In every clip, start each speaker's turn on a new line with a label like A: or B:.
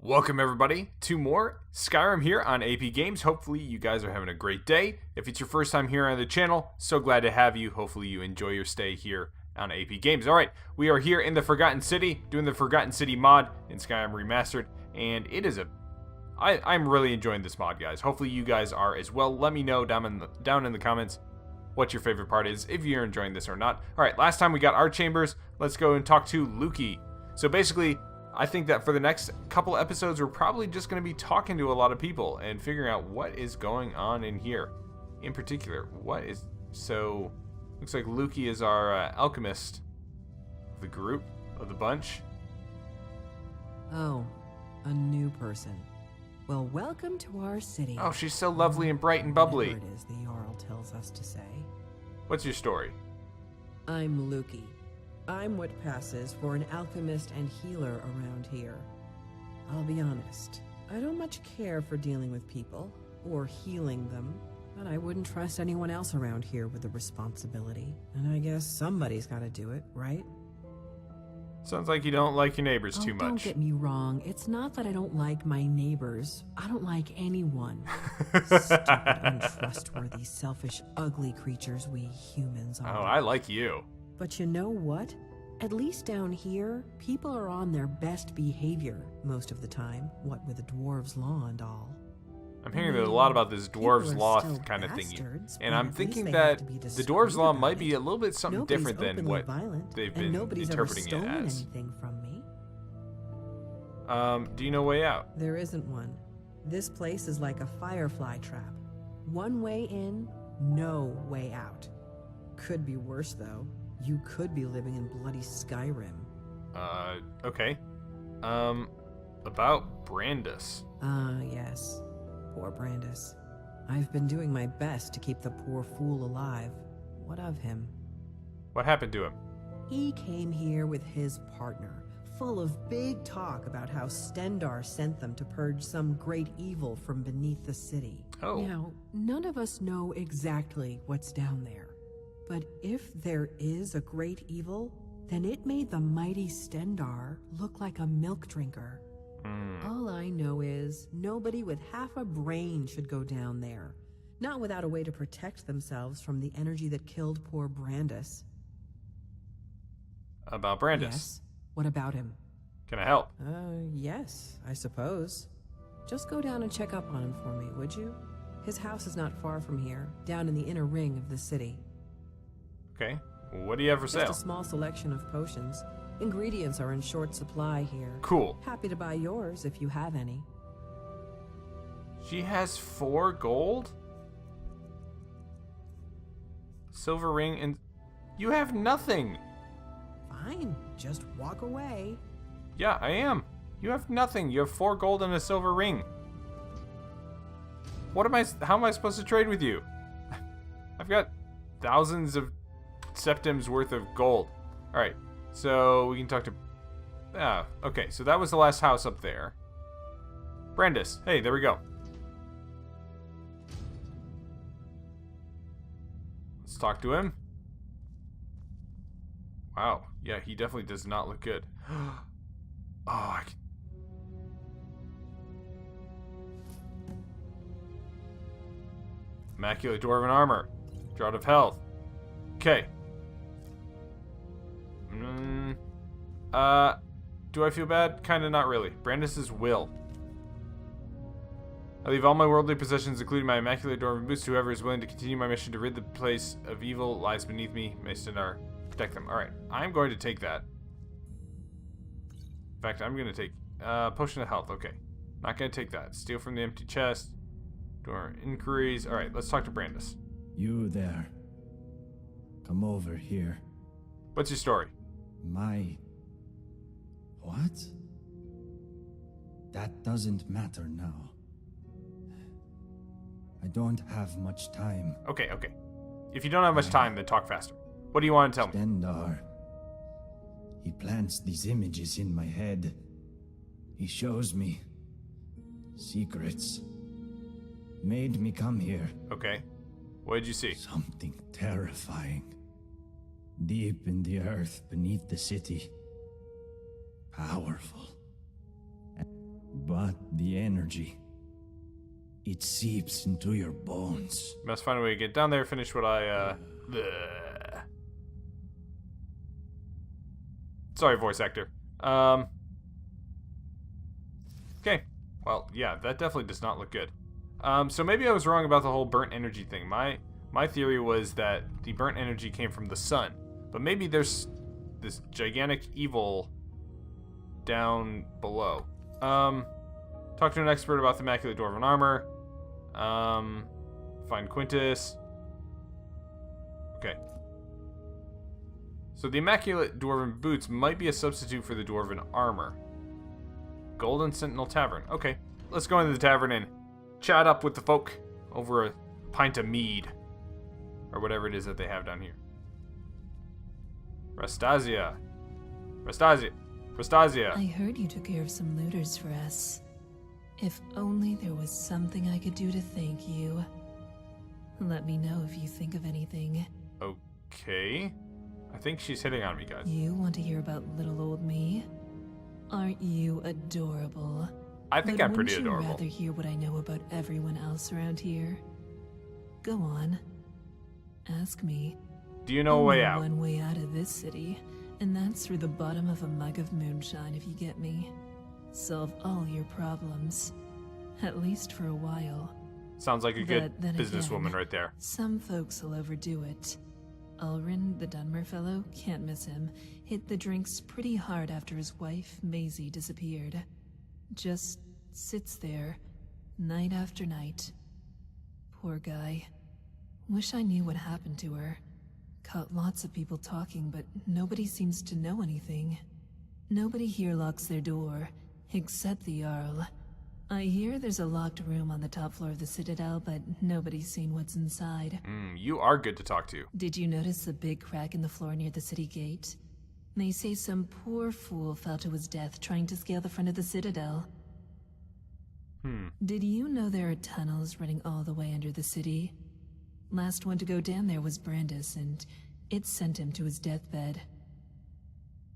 A: Welcome everybody to more Skyrim here on AP Games. Hopefully you guys are having a great day. If it's your first time here on the channel, so glad to have you. Hopefully you enjoy your stay here on AP Games. Alright, we are here in the Forgotten City, doing the Forgotten City mod in Skyrim Remastered, and it is I'm really enjoying this mod, guys. Hopefully you guys are as well. Let me know down in the comments what your favorite part is, if you're enjoying this or not. Alright, last time we got our chambers. Let's go and talk to Lukey. So basically, I think that for the next couple episodes, we're probably just going to be talking to a lot of people and figuring out what is going on in here. In particular, looks like Lukey is our alchemist of the group, of the bunch.
B: Oh, a new person. Well, welcome to our city.
A: Oh, she's so lovely and bright and bubbly.
B: Whatever it is the Jarl tells us to say.
A: What's your story?
B: I'm Lukey. I'm what passes for an alchemist and healer around here. I'll be honest, I don't much care for dealing with people, or healing them, but I wouldn't trust anyone else around here with the responsibility. And I guess somebody's gotta do it, right?
A: Sounds like you don't like your neighbors too
B: Don't
A: much.
B: get me wrong, it's not that I don't like my neighbors. I don't like anyone. Stupid, untrustworthy, selfish, ugly creatures we humans are.
A: Oh, I like you.
B: But you know what? At least down here, people are on their best behavior most of the time, what with the dwarves' law and all.
A: I'm hearing a lot about this dwarves'
B: People are
A: law
B: still
A: kind of thingy.
B: bastards,
A: And
B: but
A: I'm
B: at least
A: thinking
B: they
A: that
B: have to be
A: the
B: discreet
A: dwarves' law
B: about
A: might be
B: it.
A: a little bit something
B: Nobody's
A: different than
B: openly
A: what
B: violent,
A: they've
B: and
A: been
B: nobody's
A: interpreting
B: ever
A: it
B: stolen
A: as.
B: anything from me.
A: Do you know way out?
B: There isn't one. This place is like a firefly trap. One way in, no way out. Could be worse, though. You could be living in bloody Skyrim.
A: Okay. About Brandis.
B: Yes. Poor Brandis. I've been doing my best to keep the poor fool alive. What of him?
A: What happened to him?
B: He came here with his partner, full of big talk about how Stendarr sent them to purge some great evil from beneath the city.
A: Oh.
B: Now, none of us know exactly what's down there. But if there is a great evil, then it made the mighty Stendarr look like a milk drinker. All I know is nobody with half a brain should go down there. Not without a way to protect themselves from the energy that killed poor Brandis.
A: About Brandis.
B: Yes? What about him?
A: Can I help?
B: Yes, I suppose. Just go down and check up on him for me, would you? His house is not far from here, down in the inner ring of the city.
A: Okay. What do you have for sale?
B: Just a small selection of potions. Ingredients are in short supply here.
A: Cool.
B: Happy to buy yours if you have any.
A: She has 4 gold? Silver ring and... You have nothing!
B: Fine, just walk away.
A: Yeah, I am. You have nothing. You have 4 gold and a silver ring. How am I supposed to trade with you? I've got thousands of septims worth of gold. Alright, so we can talk to... okay, so that was the last house up there. Brandis. Hey, there we go. Let's talk to him. Wow. Yeah, he definitely does not look good. Immaculate Dwarven armor. Draught of health. Okay. Do I feel bad? Kinda not really. Brandis's will. I leave all my worldly possessions, including my immaculate Dwarven boots, to whoever is willing to continue my mission to rid the place of evil lies beneath me. May Stendarr protect them. Alright, I'm going to take that. In fact, I'm going to take potion of health. Okay. Not going to take that. Steal from the empty chest. Door inquiries. Alright, let's talk to Brandis.
C: You there. Come over here.
A: What's your story?
C: What? That doesn't matter now. I don't have much time.
A: Okay. If you don't have much time, then talk faster. What do you want to tell me?
C: Stendarr. He plants these images in my head. He shows me secrets. Made me come here.
A: Okay. What did you see?
C: Something terrifying. Deep in the earth beneath the city. Powerful. but the energy. It seeps into your bones.
A: Must find a way to get down there, finish what I, bleh. Sorry, voice actor. Okay. Well, yeah, that definitely does not look good. So maybe I was wrong about the whole burnt energy thing. My theory was that the burnt energy came from the sun. But maybe there's this gigantic evil down below. Talk to an expert about the Immaculate Dwarven Armor. Find Quintus. Okay. So the Immaculate Dwarven Boots might be a substitute for the Dwarven Armor. Golden Sentinel Tavern. Okay. Let's go into the tavern and chat up with the folk over a pint of mead. Or whatever it is that they have down here. Rastasia.
D: I heard you took care of some looters for us. If only there was something I could do to thank you. Let me know if you think of anything.
A: Okay. I think she's hitting on me, guys.
D: You want to hear about little old me? Aren't you adorable?
A: I think I'm pretty adorable.
D: Would you rather hear what I know about everyone else around here? Go on. Ask me.
A: Do you know a way out?
D: One way out of this city, and that's through the bottom of a mug of moonshine, if you get me. Solve all your problems. At least for a while.
A: Sounds like a good businesswoman right there.
D: Some folks will overdo it. Ulrin, the Dwemer fellow, can't miss him. Hit the drinks pretty hard after his wife, Maisie, disappeared. Just sits there, night after night. Poor guy. Wish I knew what happened to her. Caught lots of people talking, but nobody seems to know anything. Nobody here locks their door, except the Jarl. I hear there's a locked room on the top floor of the Citadel, but nobody's seen what's inside.
A: You are good to talk to.
D: Did you notice the big crack in the floor near the city gate? They say some poor fool fell to his death trying to scale the front of the Citadel. Did you know there are tunnels running all the way under the city? Last one to go down there was Brandis, and it sent him to his deathbed.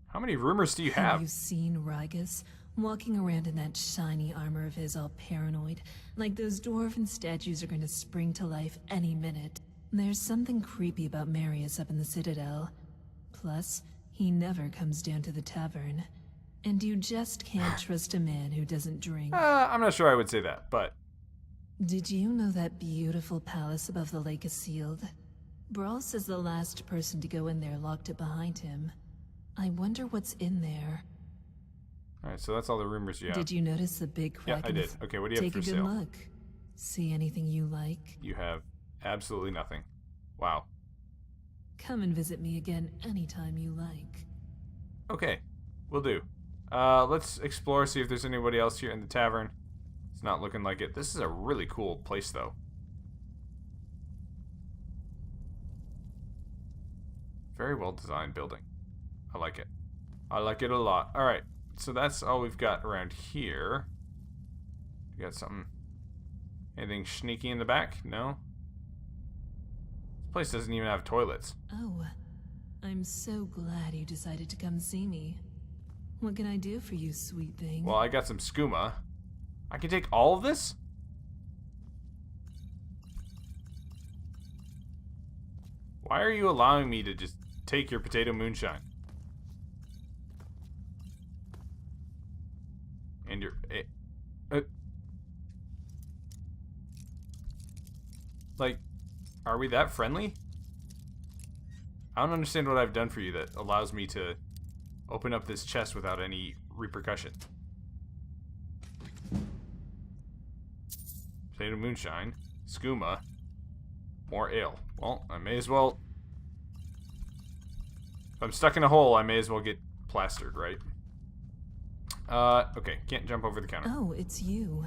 A: How many rumors do you have?
D: Have you seen Rygus? Walking around in that shiny armor of his, all paranoid, like those dwarven statues are going to spring to life any minute. There's something creepy about Marius up in the Citadel. Plus, he never comes down to the tavern. And you just can't trust a man who doesn't drink.
A: I'm not sure I would say that, but...
D: Did you know that beautiful palace above the lake is sealed? Brawl says the last person to go in there locked it behind him. I wonder what's in there.
A: Alright, so that's all the rumors you have.
D: Did you notice the big crack?
A: Yeah, I did. Okay, what do you have for sale?
D: Take a good look. See anything you like?
A: You have absolutely nothing. Wow.
D: Come and visit me again anytime you like.
A: Okay, will do. Let's explore, see if there's anybody else here in the tavern. It's not looking like it. This is a really cool place, though. Very well designed building. I like it. I like it a lot. Alright, so that's all we've got around here. We got something. Anything sneaky in the back? No? This place doesn't even have toilets.
D: Oh, I'm so glad you decided to come see me. What can I do for you, sweet thing?
A: Well, I got some skooma. I can take all of this? Why are you allowing me to just take your potato moonshine? And your... like, are we that friendly? I don't understand what I've done for you that allows me to open up this chest without any repercussion. Potato moonshine, skooma, more ale. Well, I may as well... If I'm stuck in a hole, I may as well get plastered, right? Okay, can't jump over the counter.
D: Oh, it's you.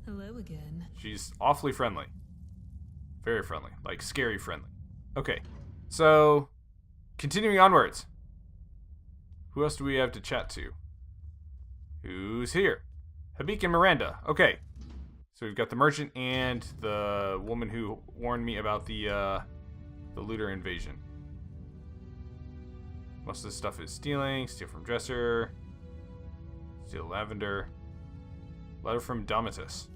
D: Hello again.
A: She's awfully friendly. Very friendly. Like, scary friendly. Okay, so... Continuing onwards. Who else do we have to chat to? Who's here? Habik and Miranda. Okay. So we've got the merchant and the woman who warned me about the looter invasion. Most of this stuff is stealing. Steal from dresser. Steal lavender. Letter from Domitus.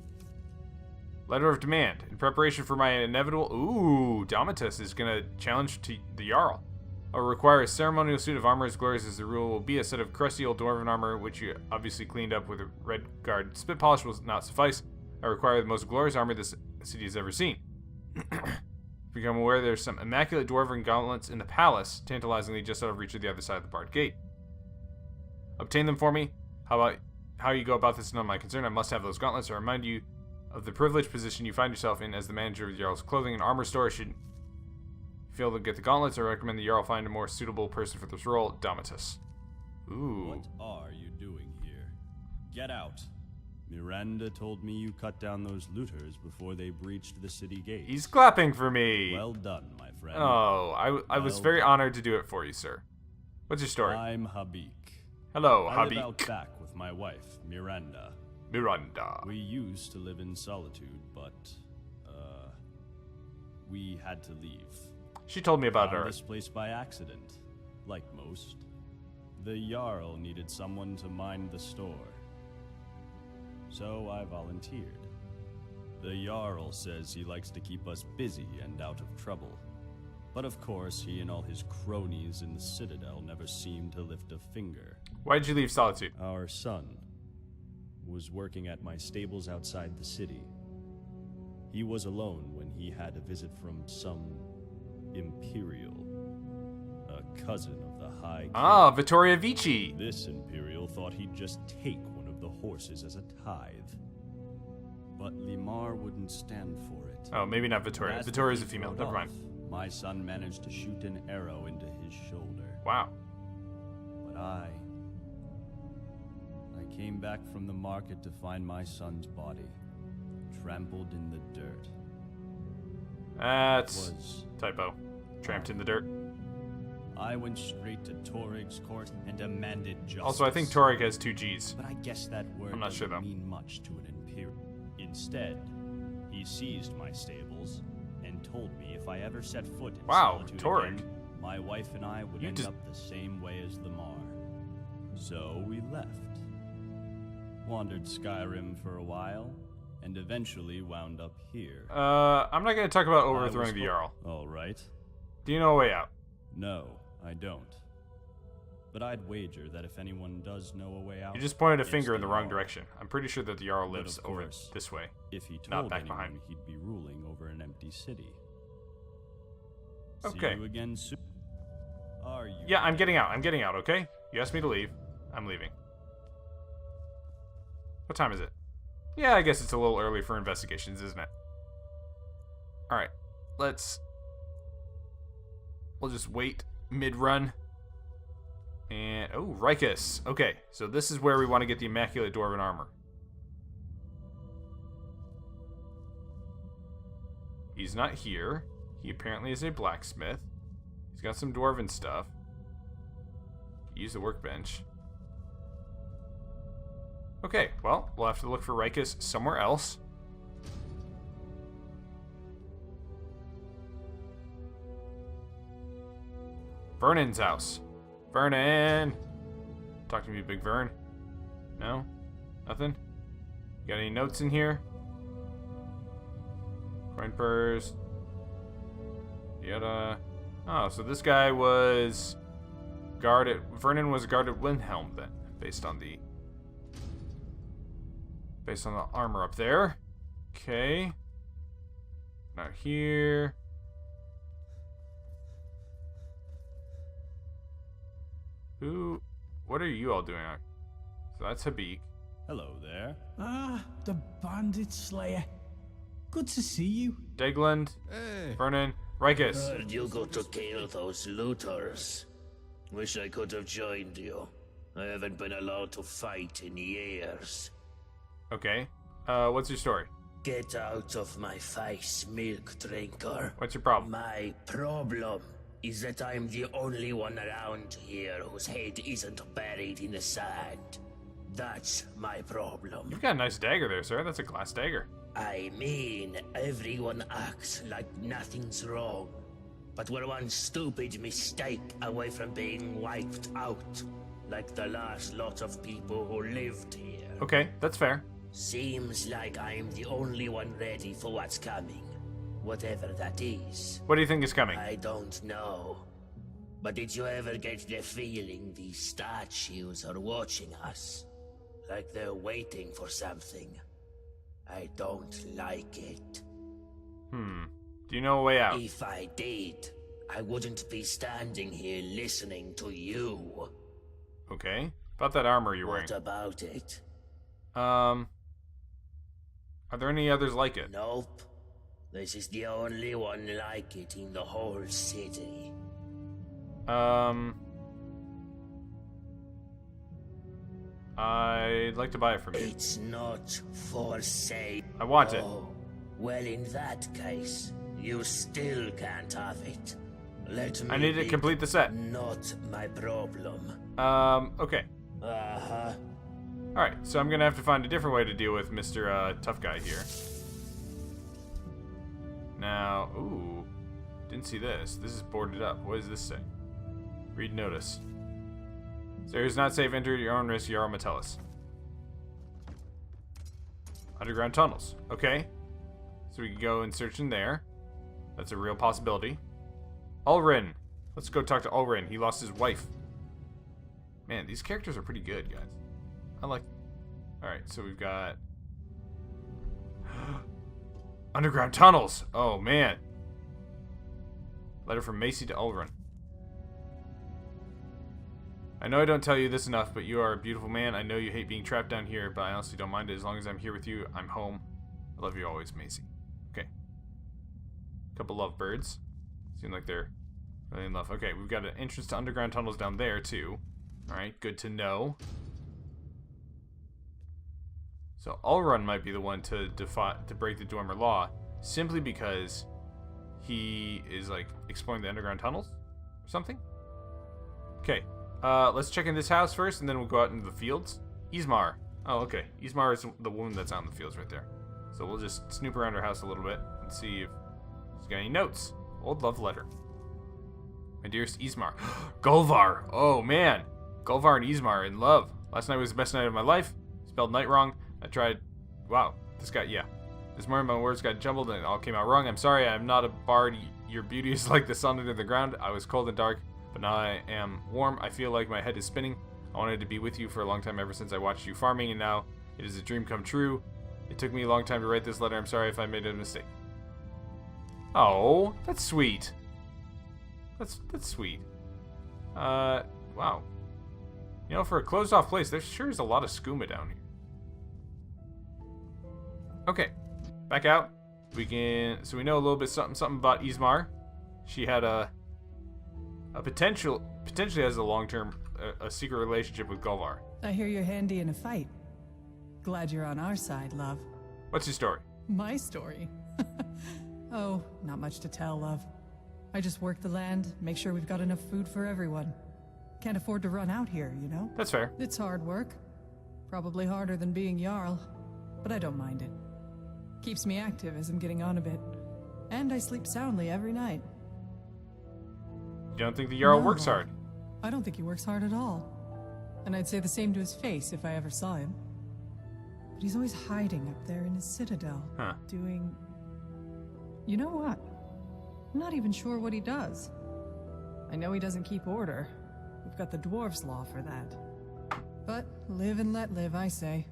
A: Letter of demand. In preparation for my inevitable... Ooh, Domitus is going to challenge the Jarl. I'll require a ceremonial suit of armor as glorious as the rule will be. A set of crusty old dwarven armor, which you obviously cleaned up with a red guard spit polish, will not suffice. I require the most glorious armor this city has ever seen. Become aware there's some immaculate dwarven gauntlets in the palace, tantalizingly just out of reach of the other side of the barred gate. Obtain them for me. How you go about this is not my concern. I must have those gauntlets. I remind you of the privileged position you find yourself in as the manager of the Jarl's clothing and armor store. Should you fail to get the gauntlets, I recommend the Jarl find a more suitable person for this role, Domitus. Ooh.
E: What are you doing here? Get out. Miranda told me you cut down those looters before they breached the city gates.
A: He's clapping for me.
E: Well done, my friend.
A: Oh, I was very honored to do it for you, sir. What's your story?
E: I'm Habik.
A: Hello,
E: I live
A: Habik.
E: out back with my wife, Miranda.
A: Miranda.
E: We used to live in solitude, but, we had to leave.
A: She told me about
E: Found
A: her.
E: this place by accident, like most. The Jarl needed someone to mind the store. So I volunteered. The Jarl says he likes to keep us busy and out of trouble. But of course, he and all his cronies in the Citadel never seemed to lift a finger.
A: Why'd you leave Solitude?
E: Our son was working at my stables outside the city. He was alone when he had a visit from some Imperial, a cousin of the High King.
A: Ah, Vittoria Vici.
E: This Imperial thought he'd just take one of the horses as a tithe. But Limar wouldn't stand for it.
A: Oh, maybe not Vittoria.
E: As
A: Vittoria's a
E: the
A: female.
E: thief
A: Never
E: rode
A: mind.
E: off, my son managed to shoot an arrow into his shoulder.
A: Wow.
E: But I came back from the market to find my son's body, trampled in the dirt.
A: That's
E: Was
A: typo. Tramped in the dirt.
E: I went straight to Torig's court and demanded justice.
A: Also, I think Torig has 2 G's.
E: But I guess that word
A: I'm not sure,
E: doesn't
A: though.
E: mean much to an Imperial. Instead, he seized my stables and told me if I ever set foot in
A: Wow,
E: solitude
A: Torig.
E: again, my wife and I would
A: You
E: end
A: just-
E: up the same way as Limar. So we left. Wandered Skyrim for a while, and eventually wound up here.
A: I'm not going to talk about
E: I was
A: overthrowing the Jarl.
E: All right.
A: Do you know a way out?
E: No, I don't. But I'd wager that if anyone does know a way out,
A: You just pointed a
E: it's
A: finger in the wrong
E: Jarl.
A: direction. I'm pretty sure that the Jarl
E: But
A: lives
E: of
A: over
E: course,
A: this way.
E: If he told
A: Not back
E: anyone,
A: behind.
E: he'd be ruling over an empty city.
A: Okay.
E: See you again soon. Are you?
A: Yeah, I'm getting out. I'm getting out, okay? You asked me to leave. I'm leaving. What time is it? Yeah, I guess it's a little early for investigations, isn't it? Alright. We'll just wait mid-run. And, oh, Rikus. Okay, so this is where we want to get the Immaculate Dwarven Armor. He's not here. He apparently is a blacksmith. He's got some dwarven stuff. Use the workbench. Okay, well, we'll have to look for Rikus somewhere else. Vernon's house. Vernon! Talk to me, Big Vern. No? Nothing? Got any notes in here? Coin purse. Yada. Oh, so this guy was guarded. Vernon was guarded Windhelm then, based on the armor up there. Okay. Not here. What are you all doing? So that's Habik.
E: Hello there.
F: Ah, the Bondage Slayer. Good to see you.
A: Degland. Vernon. Rikus.
G: Heard you go to kill those looters. Wish I could have joined you. I haven't been allowed to fight in years.
A: Okay. What's your story?
G: Get out of my face, milk drinker.
A: What's your problem?
G: My problem is that I'm the only one around here whose head isn't buried in the sand. That's my problem.
A: You've got a nice dagger there, sir. That's a glass dagger.
G: I mean, everyone acts like nothing's wrong. But we're one stupid mistake away from being wiped out. Like the last lot of people who lived here.
A: Okay, that's fair.
G: Seems like I'm the only one ready for what's coming. Whatever that is.
A: What do you think is coming?
G: I don't know. But did you ever get the feeling these statues are watching us? Like they're waiting for something. I don't like it.
A: Do you know a way out?
G: If I did, I wouldn't be standing here listening to you.
A: Okay. About that armor you're wearing.
G: What about it?
A: Are there any others like it?
G: Nope. This is the only one like it in the whole city.
A: I'd like to buy it from you.
G: It's not for sale.
A: I want it.
G: Oh, well, in that case, you still can't have it. Let me
A: I need to
G: be
A: complete the set.
G: Not my problem.
A: Okay.
G: Uh-huh.
A: Alright, so I'm gonna have to find a different way to deal with Mr. Tough Guy here. Now, ooh. Didn't see this. This is boarded up. What does this say? Read notice. This area is not safe. Enter at your own risk. Jarl Metellus. Underground tunnels. Okay. So we can go and search in there. That's a real possibility. Ulrin. Let's go talk to Ulrin. He lost his wife. Man, these characters are pretty good, guys. I like them. Alright, so we've got... underground tunnels! Oh, man. Letter from Macy to Ulrin. I know I don't tell you this enough, but you are a beautiful man. I know you hate being trapped down here, but I honestly don't mind it. As long as I'm here with you, I'm home. I love you always, Macy. Okay. Couple love birds. Seem like they're really in love. Okay, we've got an entrance to underground tunnels down there, too. Alright, good to know. So Ulrun might be the one to break the Dwemer law, simply because he is, like, exploring the underground tunnels or something? Okay. Let's check in this house first, and then we'll go out into the fields. Ismar. Oh, okay. Ismar is the woman that's out in the fields right there. So we'll just snoop around her house a little bit and see if she's got any notes. Old love letter. My dearest Ismar. Golvar. Oh, man. Golvar and Ismar are in love. Last night was the best night of my life. Spelled night wrong. I tried... Wow. This guy... Yeah. This morning my words got jumbled and it all came out wrong. I'm sorry. I'm not a bard. Your beauty is like the sun under the ground. I was cold and dark, but now I am warm. I feel like my head is spinning. I wanted to be with you for a long time ever since I watched you farming, and now it is a dream come true. It took me a long time to write this letter. I'm sorry if I made a mistake. Oh, that's sweet. That's sweet. Wow. You know, for a closed-off place, there sure is a lot of skooma down here. Okay, back out. We can... So we know a little bit something about Ismar. She had a potentially has a long-term, a secret relationship with Golvar.
B: I hear you're handy in a fight. Glad you're on our side, love.
A: What's your story?
B: My story? Oh, not much to tell, love. I just work the land, make sure we've got enough food for everyone. Can't afford to run out here, you know?
A: That's fair.
B: It's hard work. Probably harder than being Jarl, but I don't mind it. Keeps me active as I'm getting on a bit. And I sleep soundly every night.
A: You don't think the Jarl
B: No,
A: works hard?
B: I don't think he works hard at all. And I'd say the same to his face if I ever saw him. But he's always hiding up there in his citadel.
A: Huh.
B: Doing... You know what? I'm not even sure what he does. I know he doesn't keep order. We've got the Dwarves' law for that. But live and let live, I say.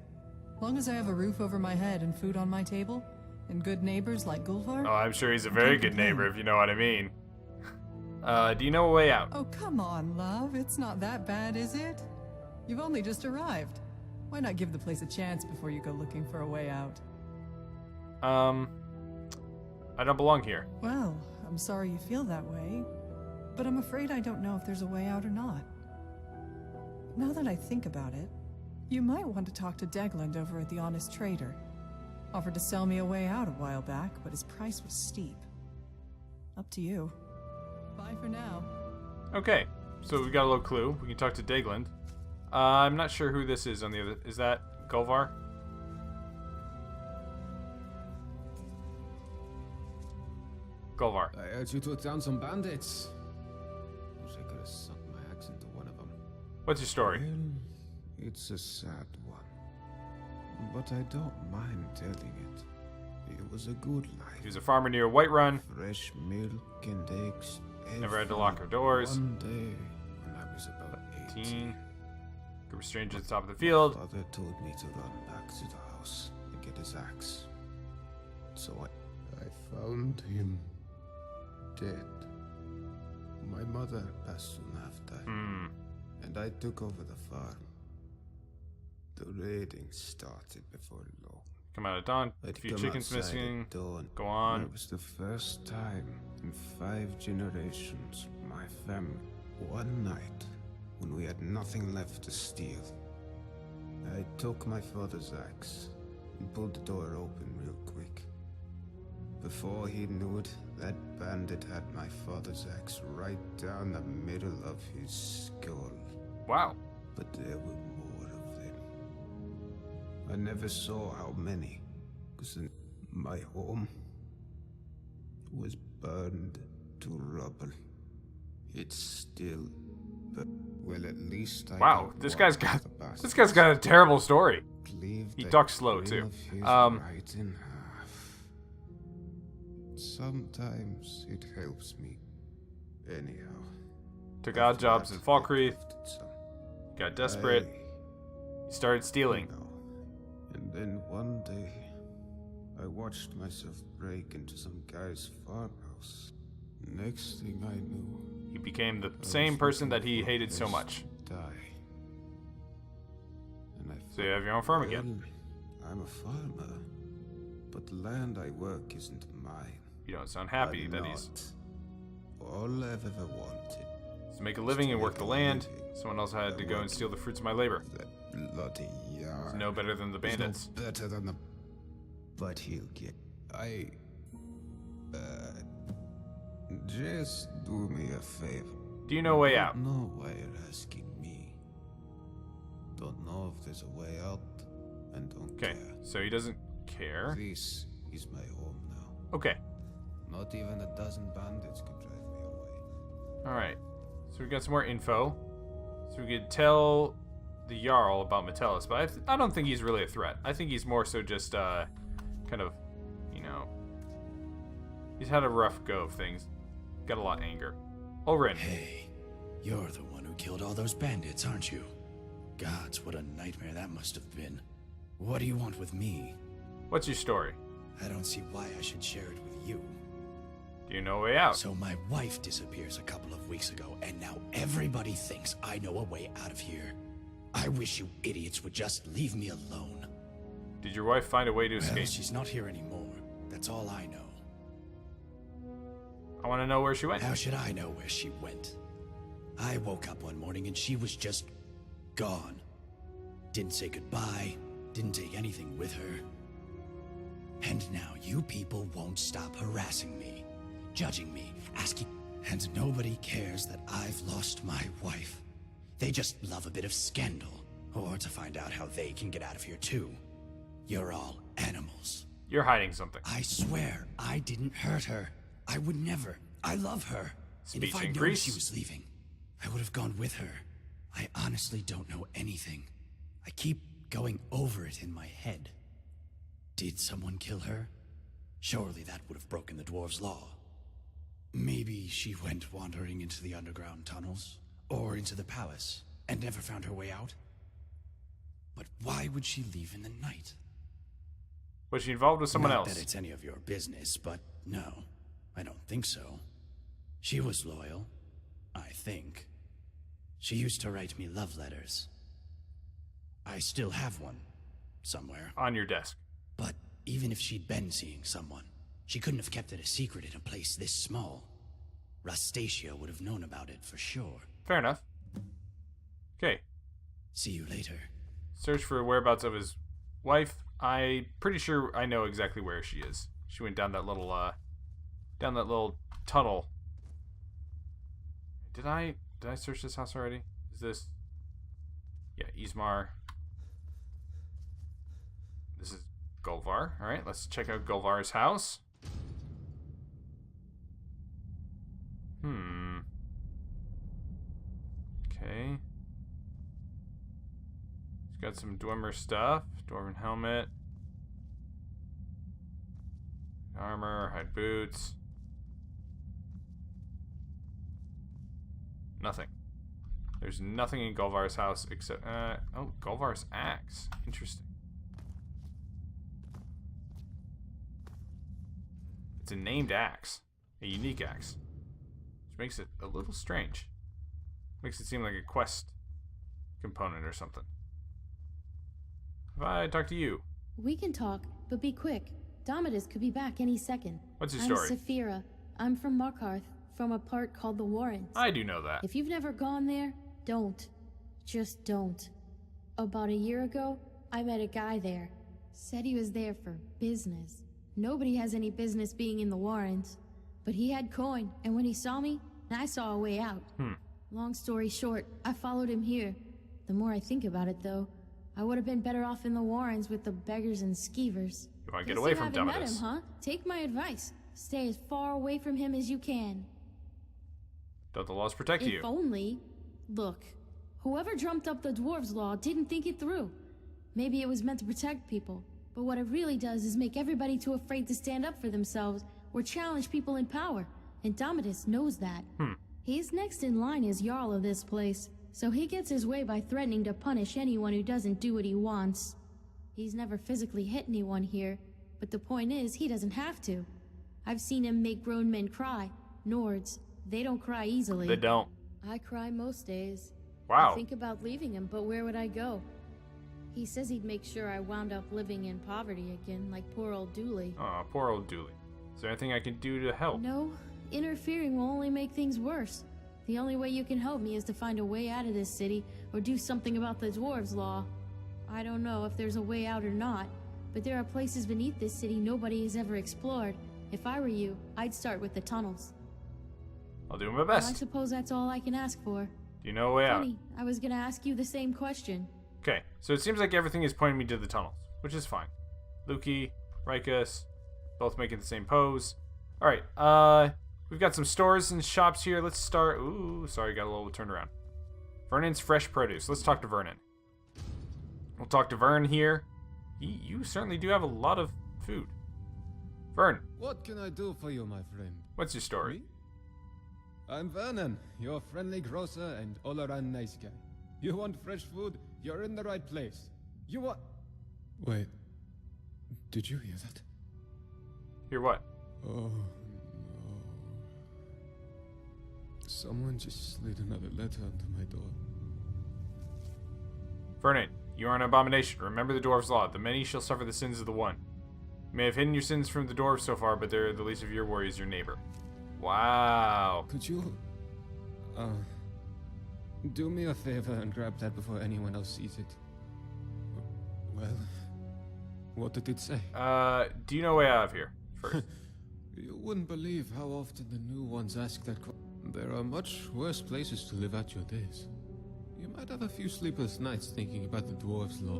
B: Long as I have a roof over my head and food on my table, and good neighbors like Gulvar...
A: Oh, I'm sure he's a very good neighbor, if you know what I mean. Do you know a way out?
B: Oh, come on, love. It's not that bad, is it? You've only just arrived. Why not give the place a chance before you go looking for a way out?
A: I don't belong here.
B: Well, I'm sorry you feel that way, but I'm afraid I don't know if there's a way out or not. Now that I think about it, you might want to talk to Degland over at the Honest Trader. Offered to sell me a way out a while back, but his price was steep. Up to you. Bye for now.
A: Okay, so we got a little clue. We can talk to Degland. I'm not sure who this is on the other... Is that Golvar? Golvar.
H: I heard you took down some bandits. Wish I could have sucked my accent to one of them.
A: What's your story?
H: Well, it's a sad one. But I don't mind telling it. It was a good life.
A: He was a farmer near Whiterun.
H: Fresh milk and eggs.
A: Never had to lock her doors.
H: One day, when I was about 18,
A: group of strangers at the top of the field.
H: Father told me to run back to the house and get his axe. So I found him dead. My mother passed soon after, and I took over the farm. The raiding started before long.
A: Come out at dawn. A
H: I'd
A: few
H: come
A: chickens
H: outside
A: missing.
H: at dawn.
A: Go on.
H: It was the first time in 5 generations my family. One night, when we had nothing left to steal, I took my father's axe and pulled the door open real quick. Before he knew it, that bandit had my father's axe right down the middle of his skull.
A: Wow.
H: But there were more of them. I never saw how many, because my home was burned to rubble. It's still, but well, at least I.
A: Wow, this guy's got a terrible story. He talks slow too.
H: Right in half. Sometimes it helps me. Anyhow.
A: Took odd jobs in Falkreath. Got desperate. He started stealing.
H: And then one day, I watched myself break into some guy's farmhouse. Next thing I knew,
A: he became the same person that he hated so much. So you have your own farm again.
H: I'm a farmer, but the land I work isn't mine.
A: You don't sound happy that he's...
H: All I've ever wanted
A: is to make a living and work the land. Someone else had to go and steal the fruits of my labor.
H: That bloody yard.
A: It's no better than the bandits.
H: No better than the... But he'll get... Just do me a favor.
A: Do you know a way out?
H: Don't know why you're asking me. Don't know if there's a way out, and don't care.
A: Okay, so he doesn't care.
H: This is my home now.
A: Okay.
H: Not even a dozen bandits could drive me away.
A: Alright. So we got some more info. So we could tell the Jarl about Metellus, but I don't think he's really a threat. I think he's more so just, kind of, you know... He's had a rough go of things. Got a lot of anger. Orin.
I: Hey, you're the one who killed all those bandits, aren't you? Gods, what a nightmare that must have been. What do you want with me?
A: What's your story?
I: I don't see why I should share it with you.
A: Do you know a way out?
I: So my wife disappears a couple of weeks ago, and now everybody thinks I know a way out of here. I wish you idiots would just leave me alone.
A: Did your wife find a way to
I: Well,
A: escape?
I: she's not here anymore. That's all I know.
A: I want to know where she went.
I: How should I know where she went? I woke up one morning and she was just gone. Didn't say goodbye, didn't take anything with her. And now you people won't stop harassing me, judging me, asking... And nobody cares that I've lost my wife. They just love a bit of scandal, or to find out how they can get out of here too. You're all animals.
A: You're hiding something.
I: I swear, I didn't hurt her. I would never. I love her. And if
A: Speech
I: I'd known
A: increase.
I: she was leaving, I would have gone with her. I honestly don't know anything. I keep going over it in my head. Did someone kill her? Surely that would have broken the dwarves' law. Maybe she went wandering into the underground tunnels, or into the palace, and never found her way out. But why would she leave in the night?
A: Was she involved with someone
I: Not
A: else?
I: that it's any of your business, but no, I don't think so. She was loyal, I think. She used to write me love letters. I still have one, somewhere.
A: On your desk.
I: But even if she'd been seeing someone, she couldn't have kept it a secret in a place this small. Rustacia would have known about it for sure.
A: Fair enough. Okay.
I: See you later.
A: Search for whereabouts of his wife. I'm pretty sure I know exactly where she is. She went down that little tunnel. Did I search this house already? Is this... Yeah, Ismar. This is Golvar. Alright, let's check out Golvar's house. Okay. He's got some Dwemer stuff. Dwarven helmet. Armor, hide boots. Nothing. There's nothing in Golvar's house except, oh, Golvar's axe. Interesting. It's a named axe. A unique axe. Which makes it a little strange. Makes it seem like a quest component or something. If I talk to you.
J: We can talk, but be quick. Domitus could be back any second.
A: What's your story?
J: I'm Saphira. I'm from Markarth, from a part called the Warrens.
A: I do know that.
J: If you've never gone there, don't. Just don't. About a year ago, I met a guy there. Said he was there for business. Nobody has any business being in the Warrens. But he had coin, and when he saw me, I saw a way out. Long story short, I followed him here. The more I think about it, though, I would have been better off in the Warrens with the beggars and skeevers.
A: You want to get away from
J: Domitus? Met him,
A: Domitus?
J: huh? Take my advice. Stay as far away from him as you can.
A: Don't the laws protect you?
J: If only. Look, whoever dreamt up the Dwarves law didn't think it through. Maybe it was meant to protect people, but what it really does is make everybody too afraid to stand up for themselves or challenge people in power, and Domitus knows that. He's next in line as Jarl of this place, so he gets his way by threatening to punish anyone who doesn't do what he wants. He's never physically hit anyone here, but the point is, he doesn't have to. I've seen him make grown men cry. Nords, they don't cry easily.
A: They don't.
J: I cry most days.
A: Wow.
J: I think about leaving him, but where would I go? He says he'd make sure I wound up living in poverty again, like poor old Dooley.
A: Aw, poor old Dooley. Is there anything I can do to help?
J: No, interfering will only make things worse. The only way you can help me is to find a way out of this city, or do something about the Dwarves law. I don't know if there's a way out or not, but there are places beneath this city nobody has ever explored. If I were you, I'd start with the tunnels.
A: I'll do my
J: Well,
A: best.
J: I suppose that's all I can ask for.
A: Do you know a way out?
J: Funny, I was gonna ask you the same question.
A: Okay, so it seems like everything is pointing me to the tunnels, which is fine. Lukey, Rikus, both making the same pose. Alright, we've got some stores and shops here. Let's start. Ooh, sorry, got a little turned around. Vernon's fresh produce. Let's talk to Vernon. We'll talk to Vern here. You certainly do have a lot of food. Vern,
H: What can I do for you, my friend?
A: what's your story?
H: Me? I'm Vernon, your friendly grocer and all-around nice guy. You want fresh food? You're in the right place. You want... Wait. Did you hear that?
A: Hear what?
H: Oh, no. Someone just slid another letter onto my door.
A: Vernon, you are an abomination. Remember the dwarves' law. The many shall suffer the sins of the one. You may have hidden your sins from the dwarves so far, but they're the least of your worries, your neighbor. Wow.
H: Could you... do me a favor and grab that before anyone else sees it? Well, what did it say?
A: Do you know a way out of here? First.
H: You wouldn't believe how often the new ones ask that question. There are much worse places to live out your days. You might have a few sleepless nights thinking about the dwarves' law,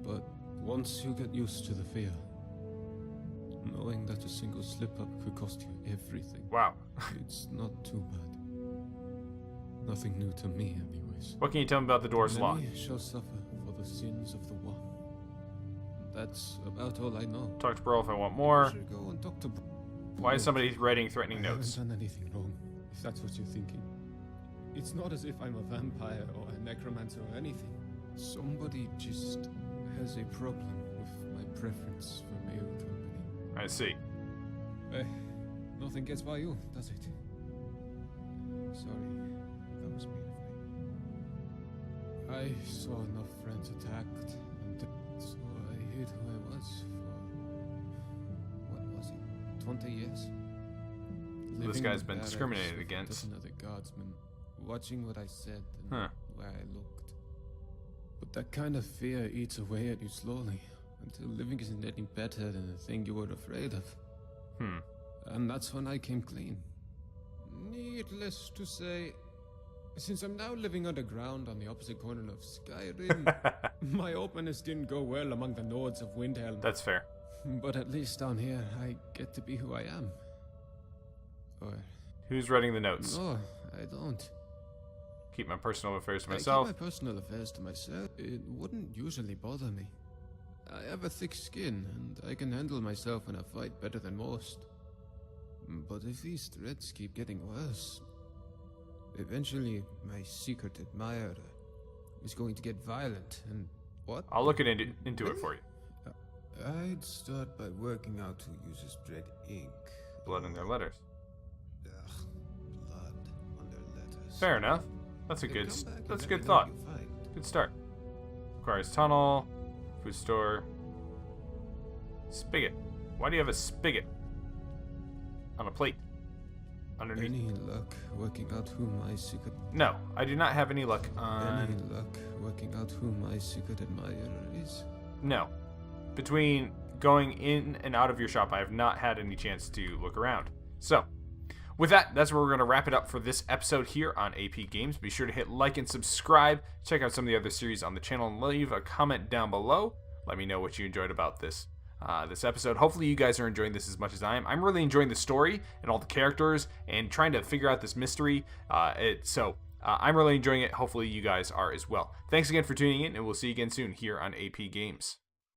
H: but once you get used to the fear, knowing that a single slip-up could cost you everything,
A: Wow.
H: it's not too bad. Nothing new to me, anyways.
A: What can you tell me about the dwarves' law?
H: Many shall suffer for the sins of the one. That's about all I know.
A: Talk to Burl if I want more.
H: Should go and talk to
A: Why is somebody writing threatening
H: I
A: notes?
H: haven't done anything wrong, if that's what you're thinking. It's not as if I'm a vampire or a necromancer or anything. Somebody just has a problem with my preference for male company.
A: I see.
H: Nothing gets by you, does it? Sorry, that was mean of me. I saw enough friends attacked, and so I hid who I was for... what was it? 20 years?
A: This
H: Living
A: guy's
H: in
A: been
H: barracks
A: discriminated
H: with
A: against.
H: Another guardsman, watching what I said and
A: Huh.
H: where I looked. But that kind of fear eats away at you slowly, until living isn't any better than the thing you were afraid of. And that's when I came clean. Needless to say, since I'm now living underground on the opposite corner of Skyrim, my openness didn't go well among the Nords of Windhelm.
A: That's fair.
H: But at least down here, I get to be who I am. Or...
A: Who's writing the notes?
H: no, I don't.
A: Keep my personal affairs to
H: I
A: myself.
H: keep my personal affairs to myself. It wouldn't usually bother me. I have a thick skin, and I can handle myself in a fight better than most. But if these threats keep getting worse, eventually my secret admirer is going to get violent, and what?
A: I'll look into it for you.
H: I'd start by working out who uses red ink.
A: Blood in their letters.
H: Ugh, blood on their letters.
A: Fair enough. That's a
H: Then
A: good.
H: come back and
A: That's a
H: let me
A: good
H: know
A: thought.
H: what you find.
A: Good start. Requires tunnel, food store, spigot. Why do you have a spigot on a plate underneath?
H: Any luck working out who my secret?
A: No, I do not have any luck on.
H: Any luck working out who my secret admirer is?
A: No. Between going in and out of your shop, I have not had any chance to look around. So, with that, that's where we're going to wrap it up for this episode here on AP Games. Be sure to hit like and subscribe. Check out some of the other series on the channel and leave a comment down below. Let me know what you enjoyed about this episode. Hopefully you guys are enjoying this as much as I am. I'm really enjoying the story and all the characters and trying to figure out this mystery. I'm really enjoying it. Hopefully you guys are as well. Thanks again for tuning in, and we'll see you again soon here on AP Games.